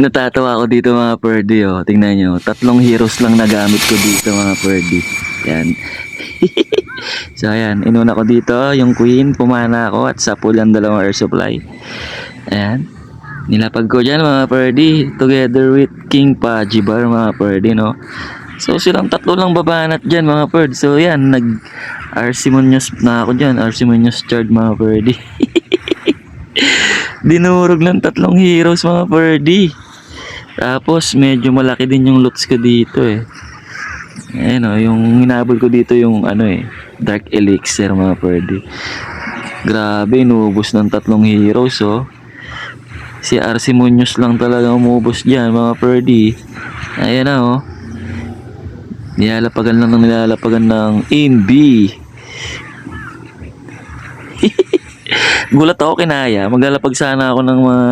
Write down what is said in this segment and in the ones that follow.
Natatawa ako dito mga Purdy, oh. Tingnan nyo, 3 heroes lang nagamit ko dito mga Purdy. Yan. So ayan, inuna ko dito yung Queen, pumana ako at sapul ang 2 air supply. Ayan. Nilapag ko dyan mga Purdy, together with King Pajibar mga Purdy, no? So silang 3 lang babanat dyan mga Purdy. So yan, Arsimonious na ako dyan, Arsimonious Chard mga Purdy. Dinurog ng 3 heroes mga Purdy. Tapos medyo malaki din yung loots ko dito eh. Ayan o, yung hinabol ko dito yung ano eh, Dark Elixir mga Purdy. Grabe, inubos ng 3 heroes oh. Si Arsimonious lang talaga umubos dyan mga Purdy. Ayan na oh. Nilalapagan ng NB. Gulat ako kinaya. Maglalapag sana ako ng mga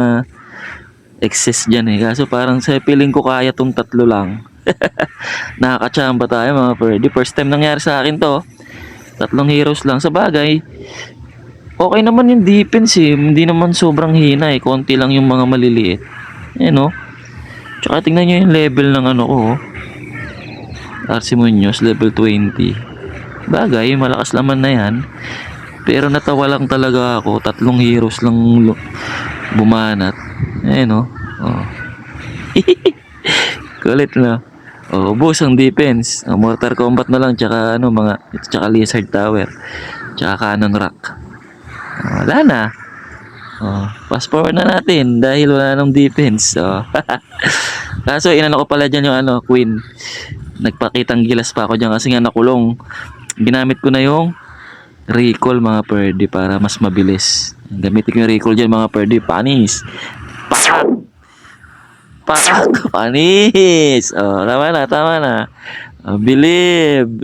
excess dyan eh. Kaso parang sa feeling ko kaya tong 3 lang. Nakakachamba tayo mga Purdy. First time nangyari sa akin to. 3 heroes lang. Sa bagay, okay naman yung defense eh. Hindi naman sobrang hina eh. Konti lang yung mga maliliit. Ayan oh. Tsaka tingnan nyo yung level ng ano ko oh. Arsimonious level 20. Bagay, malakas naman na yan. Pero natawa lang talaga ako. 3 heroes lang bumanat. Ayan oh. Oh. Kulit na. Oh, boss ang defense. Mortar combat na lang tsaka ano tsaka lizard tower. Tsaka cannon rock. Wala na. Oh, fast forward na natin dahil wala nang defense. Oh. Kaso inano ko pala diyan yung ano, Queen. Nagpakitang gilas pa ako diyan kasi nga nakulong. Ginamit ko na yung recall mga Purdy para mas mabilis. Gamitin ko yung recall diyan mga Purdy. Panis. Panis. Oh, tama na. Oh, believe.